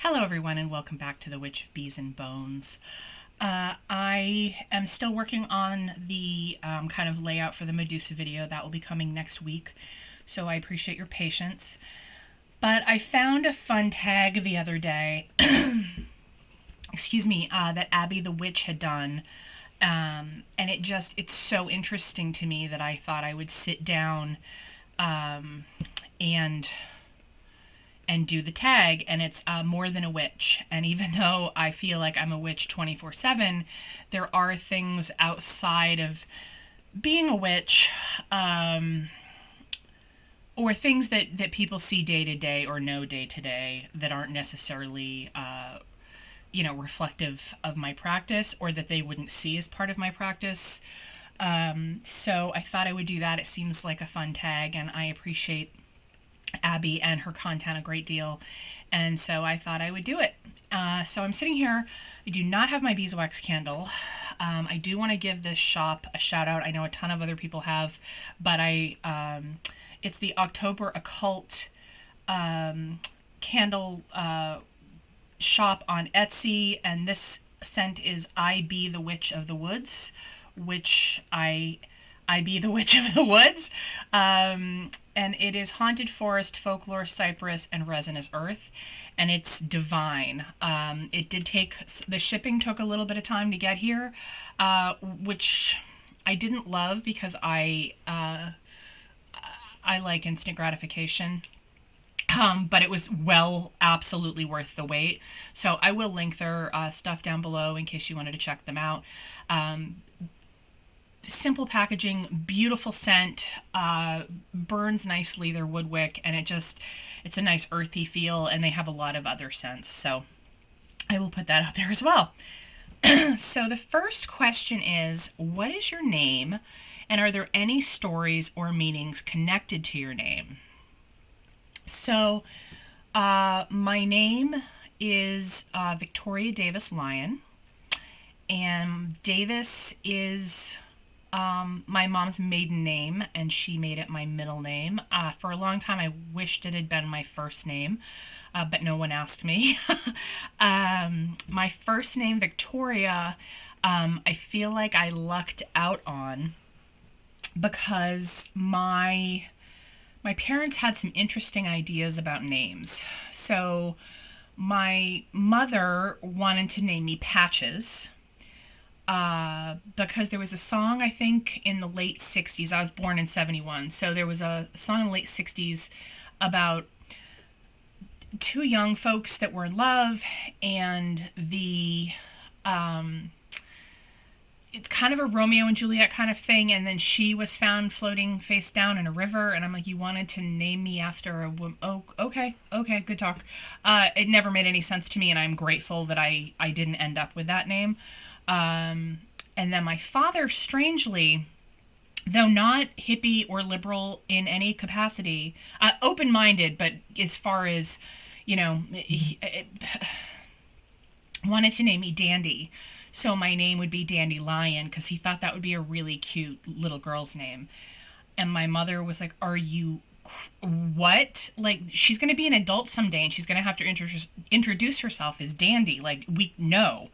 Hello, everyone, and welcome back to The Witch of Bees and Bones. I am still working on the kind of layout for the Medusa video that will be coming next week, so I appreciate your patience. But I found a fun tag the other day, excuse me, that Abby the Witch had done. And it's so interesting to me that I thought I would sit down and do the tag, and it's more than a witch. And even though I feel like I'm a witch 24/7, there are things outside of being a witch, or things that people see day to day or know day to day that aren't necessarily reflective of my practice, or that they wouldn't see as part of my practice. So I thought I would do that. It seems like a fun tag, and I appreciate Abby and her content a great deal, and so I thought I would do it. So I'm sitting here. I do not have my beeswax candle. I do want to give this shop a shout out. I know a ton of other people have, but it's the October Occult candle shop on Etsy, and this scent is I Be the Witch of the Woods, which I be the Witch of the Woods. And it is haunted forest, folklore, cypress, and resinous earth. And it's divine. It did take, the shipping took a little bit of time to get here, which I didn't love because I like instant gratification. But it was absolutely worth the wait. So I will link their stuff down below in case you wanted to check them out. Simple packaging, beautiful scent, burns nicely, their wood wick, and it's a nice earthy feel, and they have a lot of other scents, so I will put that out there as well. So the first question is, what is your name, and are there any stories or meanings connected to your name? So my name is Victoria Davis Lyon, and Davis is my mom's maiden name, and she made it my middle name. For a long time, I wished it had been my first name, but no one asked me. My first name, Victoria, I feel like I lucked out on because my parents had some interesting ideas about names. So my mother wanted to name me Patches, because there was a song, I think, in the late 60s. I was born in 71. So there was a song in the late 60s about two young folks that were in love, and it's kind of a Romeo and Juliet kind of thing, and then she was found floating face down in a river, and I'm like, you wanted to name me after a woman? Oh, okay, good talk. It never made any sense to me, and I'm grateful that I didn't end up with that name. And then my father, strangely, though not hippie or liberal in any capacity, open-minded, but as far as, he wanted to name me Dandy. So my name would be Dandelion, because he thought that would be a really cute little girl's name. And my mother was like, are you, what? Like, she's going to be an adult someday, and she's going to have to introduce herself as Dandy. Like, we know.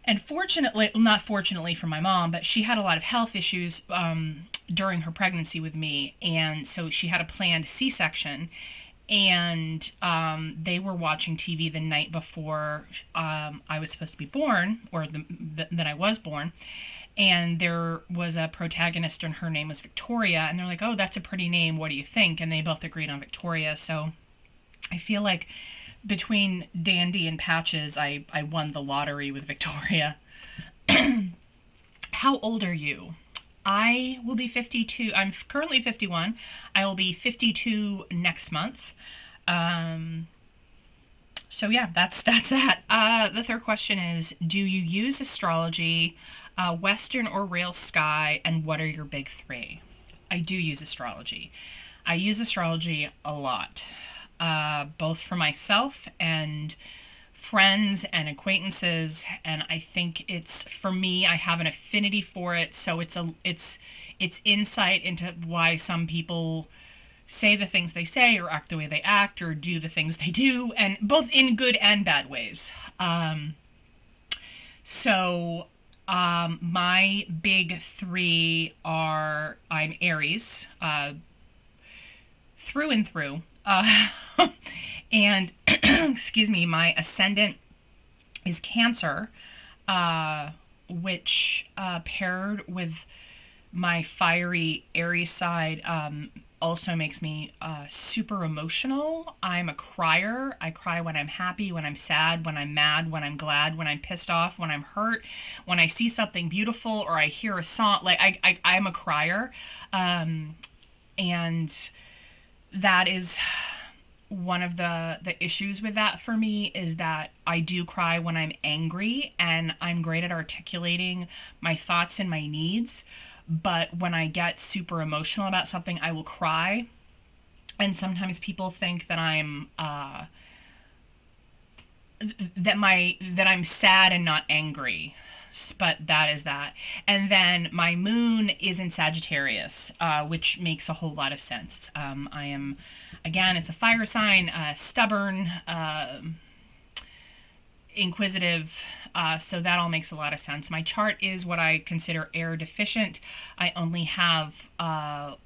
And fortunately, not fortunately for my mom, but she had a lot of health issues during her pregnancy with me, and so she had a planned C-section, and they were watching TV the night before I was supposed to be born, or that I was born, and there was a protagonist, and her name was Victoria, and they're like, oh, that's a pretty name, what do you think? And they both agreed on Victoria. So I feel like between Dandy and Patches, I won the lottery with Victoria. How old are you? I will be 52. I'm currently 51. I will be 52 next month. So yeah, that's that. The third question is, do you use astrology, Western or real sky, and what are your big three? I do use astrology. I use astrology a lot. Both for myself and friends and acquaintances, and I think it's, for me, I have an affinity for it, so it's insight into why some people say the things they say or act the way they act or do the things they do, and both in good and bad ways. So my big three are I'm Aries, through and through. And excuse me, my ascendant is Cancer, which paired with my fiery Aries side also makes me super emotional. I'm a crier. I cry when I'm happy, when I'm sad, when I'm mad, when I'm glad, when I'm pissed off, when I'm hurt, when I see something beautiful or I hear a song. Like I'm a crier, and that is one of the issues with that for me is that I do cry when I'm angry, and I'm great at articulating my thoughts and my needs. But when I get super emotional about something, I will cry. And sometimes people think that I'm sad and not angry, but that is that. And then my moon is in Sagittarius, which makes a whole lot of sense. I am, again, it's a fire sign, stubborn, inquisitive. So that all makes a lot of sense. My chart is what I consider air deficient. I only have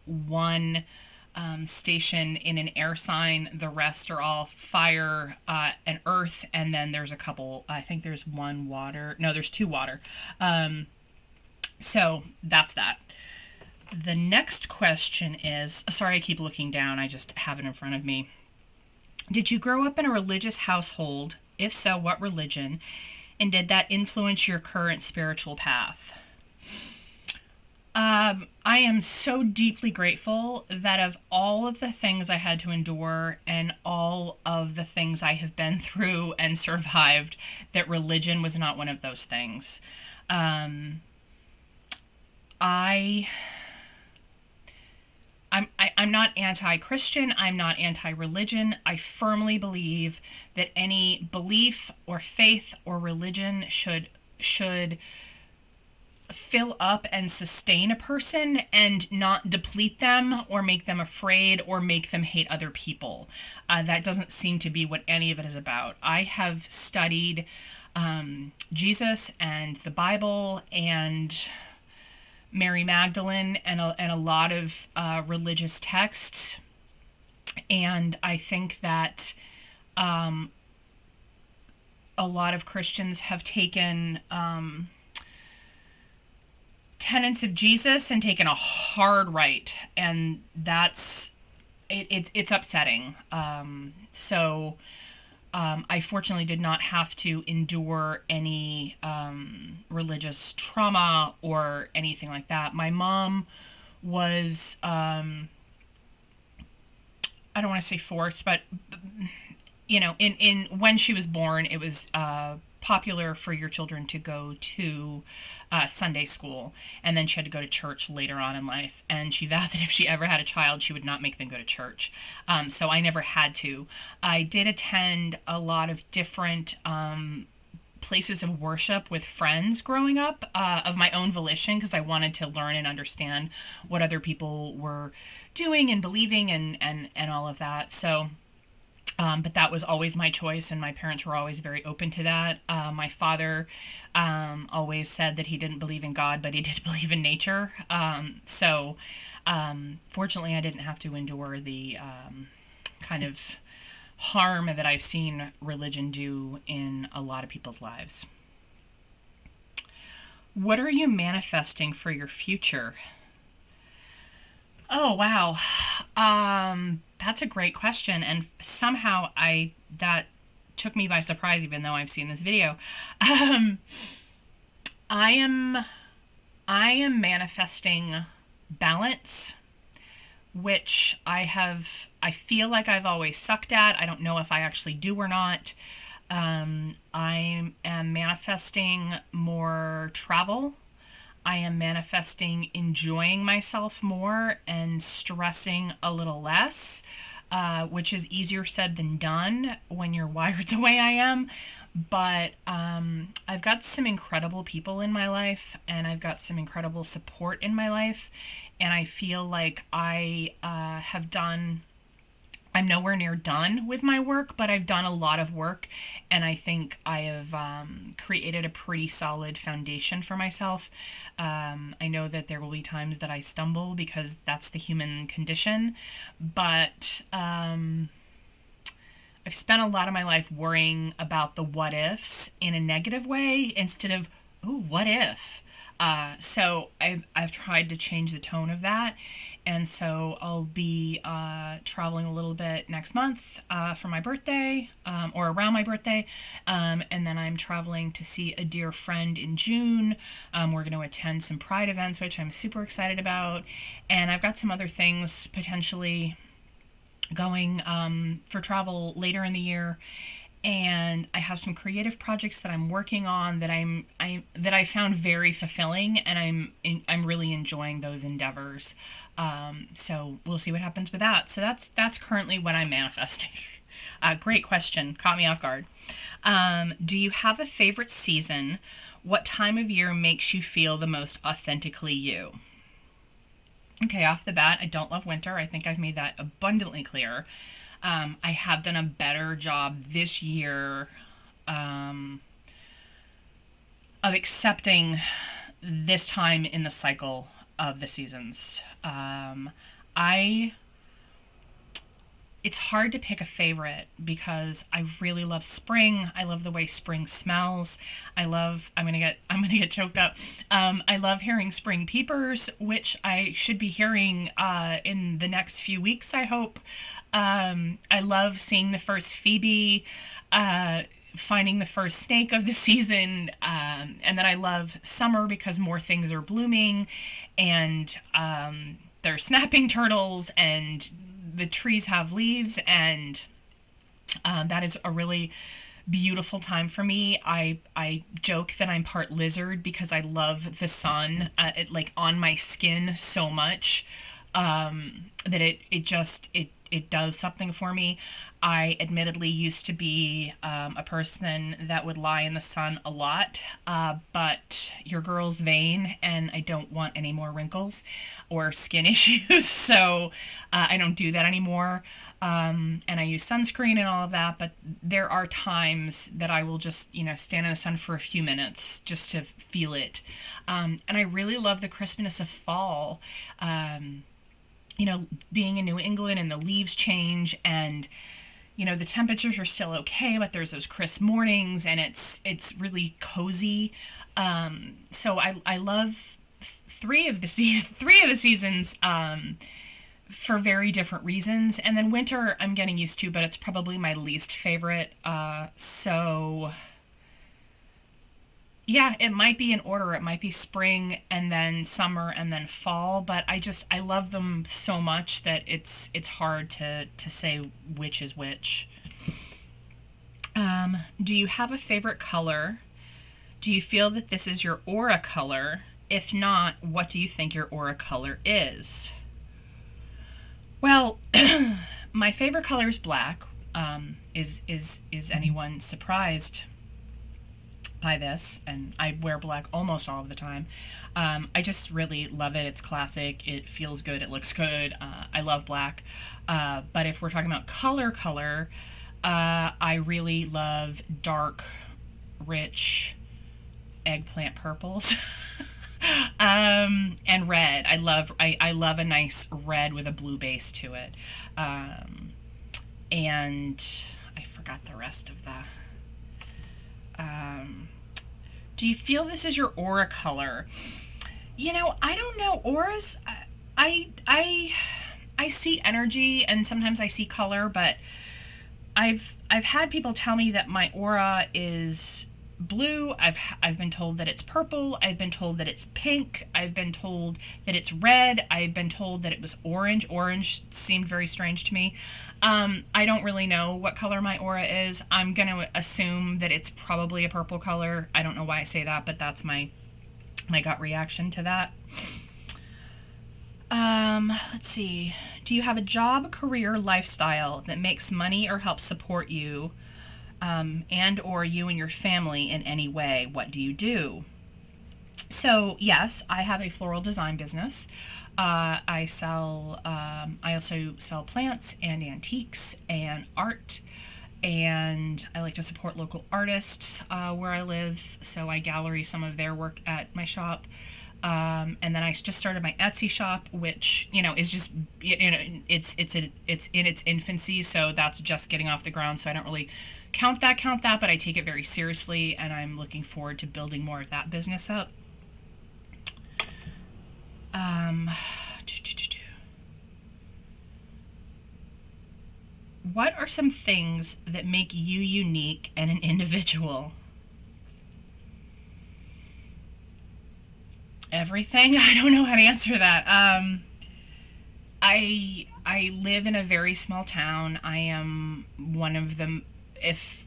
one station in an air sign. The rest are all fire and earth, and then there's a couple. I think there's one water. No, there's two water. So that's that. The next question is, sorry, I keep looking down. I just have it in front of me. Did you grow up in a religious household? If so, what religion? And did that influence your current spiritual path? I am so deeply grateful that of all of the things I had to endure and all of the things I have been through and survived, that religion was not one of those things. I I'm not anti-Christian. I'm not anti-religion. I firmly believe that any belief or faith or religion should fill up and sustain a person and not deplete them or make them afraid or make them hate other people. That doesn't seem to be what any of it is about. I have studied Jesus and the Bible and Mary Magdalene and a lot of religious texts. And I think that a lot of Christians have taken tenets of Jesus and taken a hard right. And it's upsetting. I fortunately did not have to endure any religious trauma or anything like that. My mom was, I don't want to say forced, but in when she was born, it was popular for your children to go to Sunday school, and then she had to go to church later on in life. And she vowed that if she ever had a child, she would not make them go to church. So I never had to. I did attend a lot of different places of worship with friends growing up of my own volition, because I wanted to learn and understand what other people were doing and believing and all of that. So but that was always my choice, and my parents were always very open to that. My father always said that he didn't believe in God, but he did believe in nature. Fortunately, I didn't have to endure the kind of harm that I've seen religion do in a lot of people's lives. What are you manifesting for your future? Oh, wow. That's a great question, and somehow that took me by surprise, even though I've seen this video. I am manifesting balance, which I feel like I've always sucked at. I don't know if I actually do or not. I am manifesting more travel. I am manifesting enjoying myself more and stressing a little less, which is easier said than done when you're wired the way I am. But I've got some incredible people in my life, and I've got some incredible support in my life. and I feel like I'm nowhere near done with my work, but I've done a lot of work, and I think I have created a pretty solid foundation for myself. I know that there will be times that I stumble because that's the human condition, but I've spent a lot of my life worrying about the what ifs in a negative way instead of, ooh, what if? So I've tried to change the tone of that. And so I'll be traveling a little bit next month for my birthday, or around my birthday. And then I'm traveling to see a dear friend in June. We're going to attend some Pride events, which I'm super excited about. And I've got some other things potentially going for travel later in the year, and I have some creative projects that I'm working on that I found very fulfilling, and I'm really enjoying those endeavors. So we'll see what happens with that. So that's currently what I'm manifesting. Great question, caught me off guard. Do you have a favorite season? What time of year makes you feel the most authentically you? Okay, off the bat, I don't love winter. I think I've made that abundantly clear. I have done a better job this year of accepting this time in the cycle of the seasons. I It's hard to pick a favorite because I really love spring. I love the way spring smells. I'm gonna get choked up. I love hearing spring peepers, which I should be hearing in the next few weeks, I hope. I love seeing the first Phoebe, finding the first snake of the season, and then I love summer because more things are blooming, and there's snapping turtles, and the trees have leaves, and that is a really beautiful time for me. I joke that I'm part lizard because I love the sun, like on my skin so much, that it does something for me. I admittedly used to be a person that would lie in the sun a lot, but your girl's vain, and I don't want any more wrinkles or skin issues, so I don't do that anymore. And I use sunscreen and all of that, but there are times that I will just, stand in the sun for a few minutes just to feel it. And I really love the crispness of fall. Being in New England and the leaves change, and the temperatures are still okay, but there's those crisp mornings, and it's really cozy. So I love three of the seasons, for very different reasons. And then winter I'm getting used to, but it's probably my least favorite. So yeah, it might be in order. It might be spring and then summer and then fall, but I love them so much that it's hard to say which is which. Do you have a favorite color? Do you feel that this is your aura color? If not, what do you think your aura color is? Well, my favorite color is black. Is anyone surprised by this? And I wear black almost all of the time. I just really love it. It's classic. It feels good. It looks good. I love black. But if we're talking about color, I really love dark, rich eggplant purples. And red. I love a nice red with a blue base to it. And I forgot the rest of the. Do you feel this is your aura color? I don't know. Auras, I see energy, and sometimes I see color, but I've had people tell me that my aura is blue. I've been told that it's purple. I've been told that it's pink. I've been told that it's red. I've been told that it was orange. Orange seemed very strange to me. I don't really know what color my aura is. I'm gonna assume that it's probably a purple color. I don't know why I say that, but that's my gut reaction to that. Let's see. Do you have a job, career, lifestyle that makes money or helps support you, and or you and your family in any way? What do you do? So yes, I have a floral design business. I also sell plants and antiques and art, and I like to support local artists where I live. So I gallery some of their work at my shop. And then I just started my Etsy shop, which is just it's in its infancy, so that's just getting off the ground. So I don't really count that, but I take it very seriously, and I'm looking forward to building more of that business up. Um, what are some things that make you unique and an individual? Everything. I don't know how to answer that. I live in a very small town. I am one of them. If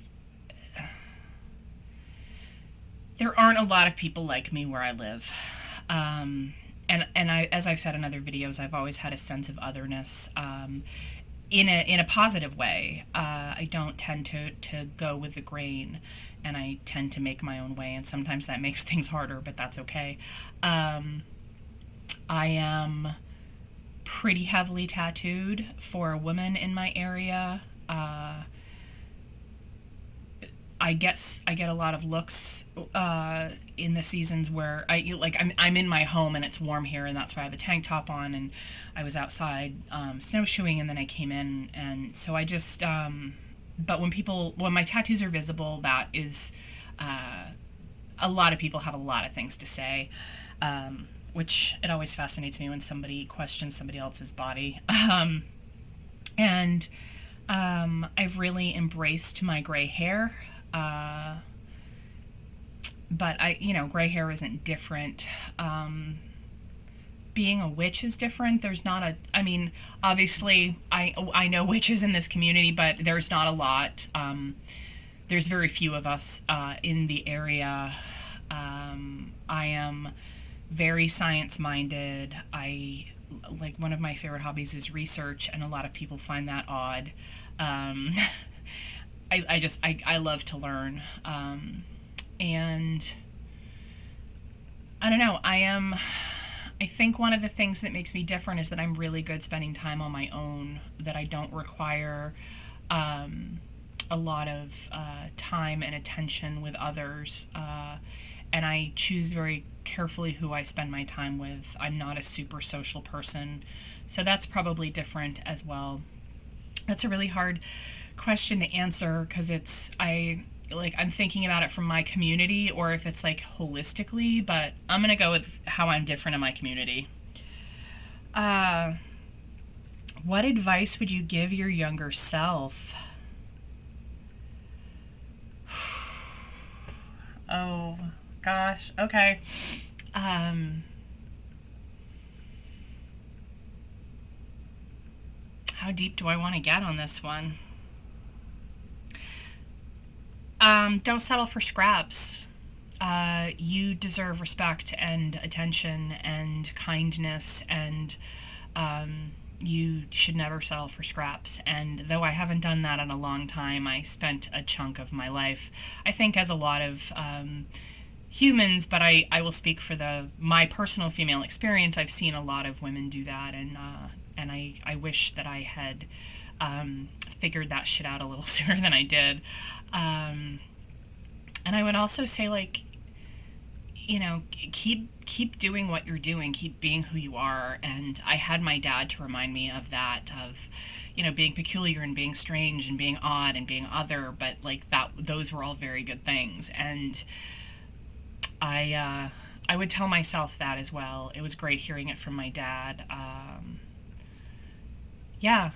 there aren't a lot of people like me where I live, and I, as I've said in other videos, I've always had a sense of otherness, in a positive way. I don't tend to go with the grain, and I tend to make my own way, and sometimes that makes things harder, but that's okay. Um, I am pretty heavily tattooed for a woman in my area. I get a lot of looks in the seasons where I'm in my home and it's warm here, and that's why I have a tank top on, and I was outside snowshoeing, and then I came in, and so I just but when my tattoos are visible, that is uh, a lot of people have a lot of things to say, which it always fascinates me when somebody questions somebody else's body. And I've really embraced my gray hair. Uh, but gray hair isn't different. Being a witch is different. There's not a, I mean, obviously, I know witches in this community, but there's not a lot. There's very few of us in the area. I am very science minded. One of my favorite hobbies is research, and a lot of people find that odd. Um, I love to learn. And I don't know. I think one of the things that makes me different is that I'm really good spending time on my own, that I don't require a lot of time and attention with others. And I choose very carefully who I spend my time with. I'm not a super social person, so that's probably different as well. That's a really hard question to answer because I'm thinking about it from my community, or if it's like holistically, but I'm gonna go with how I'm different in my community. Uh, what advice would you give your younger self? Oh gosh, okay. Um, how deep do I want to get on this one? Don't settle for scraps. You deserve respect and attention and kindness, and you should never settle for scraps. And though I haven't done that in a long time, I spent a chunk of my life, I think, as a lot of humans, but I will speak for my personal female experience. I've seen a lot of women do that, and I wish that I had figured that shit out a little sooner than I did. Um, and I would also say, like, keep doing what you're doing, keep being who you are. And I had my dad to remind me of that, of being peculiar and being strange and being odd and being other, but like that, those were all very good things. And I would tell myself that as well. It was great hearing it from my dad. Yeah,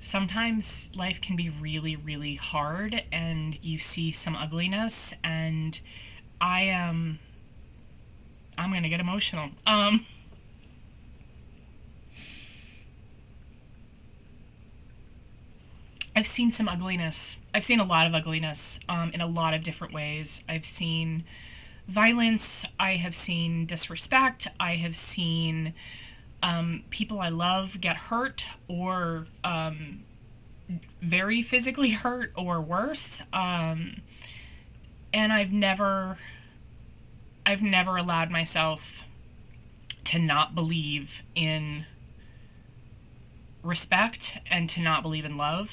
sometimes life can be really, really hard, and you see some ugliness, and I am I'm gonna get emotional. I've seen some ugliness. I've seen a lot of ugliness in a lot of different ways. I've seen violence. I have seen disrespect. I have seen people I love get hurt, or very physically hurt, or worse. And I've never allowed myself to not believe in respect and to not believe in love.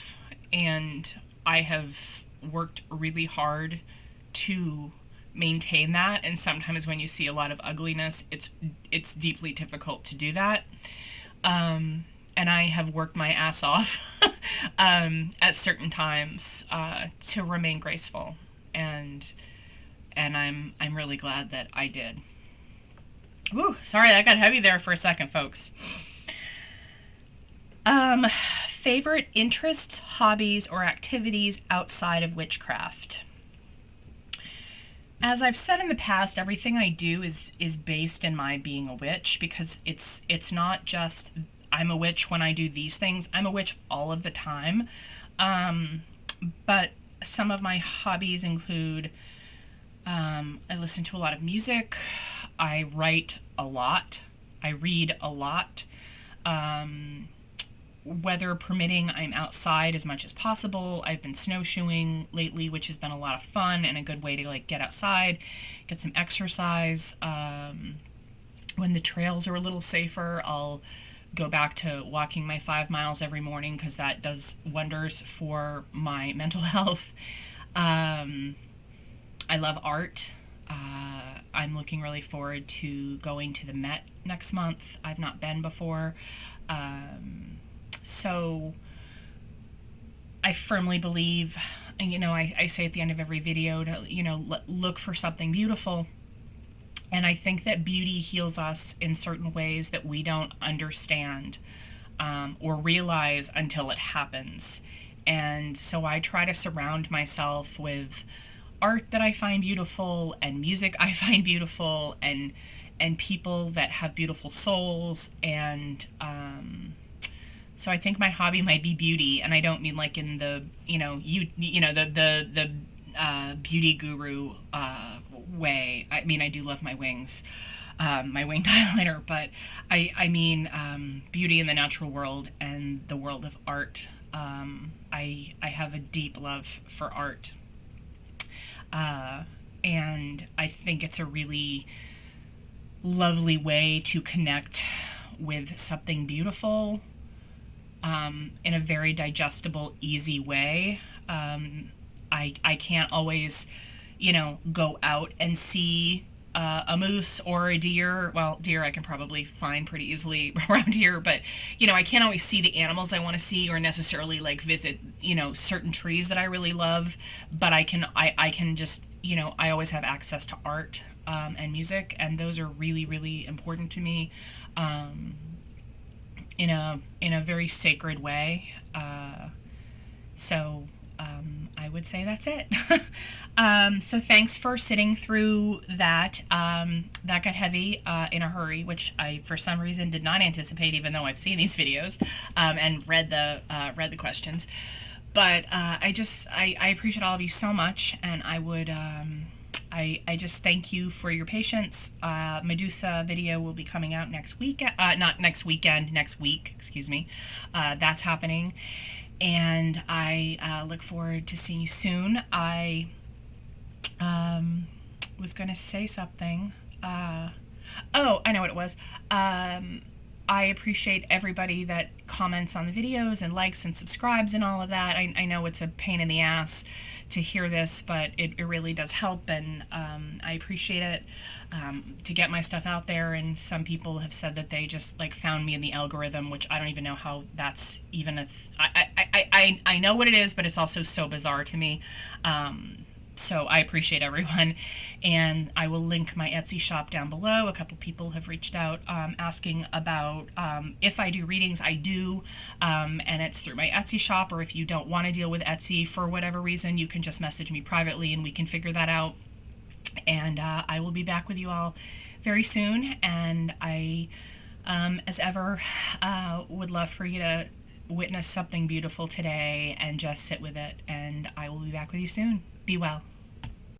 And I have worked really hard to maintain that, and sometimes when you see a lot of ugliness, it's deeply difficult to do that. And I have worked my ass off at certain times to remain graceful, and I'm really glad that I did. Ooh, sorry, that got heavy there for a second, folks. Favorite interests, hobbies, or activities outside of witchcraft? As I've said in the past, everything I do is based in my being a witch, because it's not just I'm a witch when I do these things. I'm a witch all of the time. But some of my hobbies include I listen to a lot of music. I write a lot. I read a lot. Weather permitting, I'm outside as much as possible. I've been snowshoeing lately, which has been a lot of fun and a good way to like get outside, get some exercise. When the trails are a little safer, I'll go back to walking my 5 miles every morning, because that does wonders for my mental health. I love art. I'm looking really forward to going to the Met next month. I've not been before. So I firmly believe, and I say at the end of every video to, look for something beautiful. And I think that beauty heals us in certain ways that we don't understand or realize until it happens. And so I try to surround myself with art that I find beautiful, and music I find beautiful, and people that have beautiful souls. And so I think my hobby might be beauty, and I don't mean like in the the beauty guru way. I mean, I do love my wings, my winged eyeliner, but I mean beauty in the natural world and the world of art. I have a deep love for art, and I think it's a really lovely way to connect with something beautiful in a very digestible, easy way. I can't always, go out and see a moose or a deer. Well, deer I can probably find pretty easily around here, but I can't always see the animals I want to see, or necessarily like visit certain trees that I really love. But I can just I always have access to art and music, and those are really, really important to me. In a very sacred way. So I would say that's it. So thanks for sitting through that. That got heavy in a hurry, which I for some reason did not anticipate, even though I've seen these videos and read the questions. But I appreciate all of you so much, and I would I just thank you for your patience. Medusa video will be coming out next week. Not next weekend, next week, excuse me. That's happening. And I look forward to seeing you soon. I was going to say something. Oh, I know what it was. I appreciate everybody that comments on the videos and likes and subscribes and all of that. I know it's a pain in the ass to hear this, but it really does help, and I appreciate it to get my stuff out there. And some people have said that they just like found me in the algorithm, which I don't even know how that's even a I know what it is, but it's also so bizarre to me. So I appreciate everyone, and I will link my Etsy shop down below. A couple people have reached out asking about if I do readings. I do, and it's through my Etsy shop, or if you don't want to deal with Etsy for whatever reason, you can just message me privately and we can figure that out. And I will be back with you all very soon, and I, as ever, would love for you to witness something beautiful today and just sit with it, and I will be back with you soon. Be well.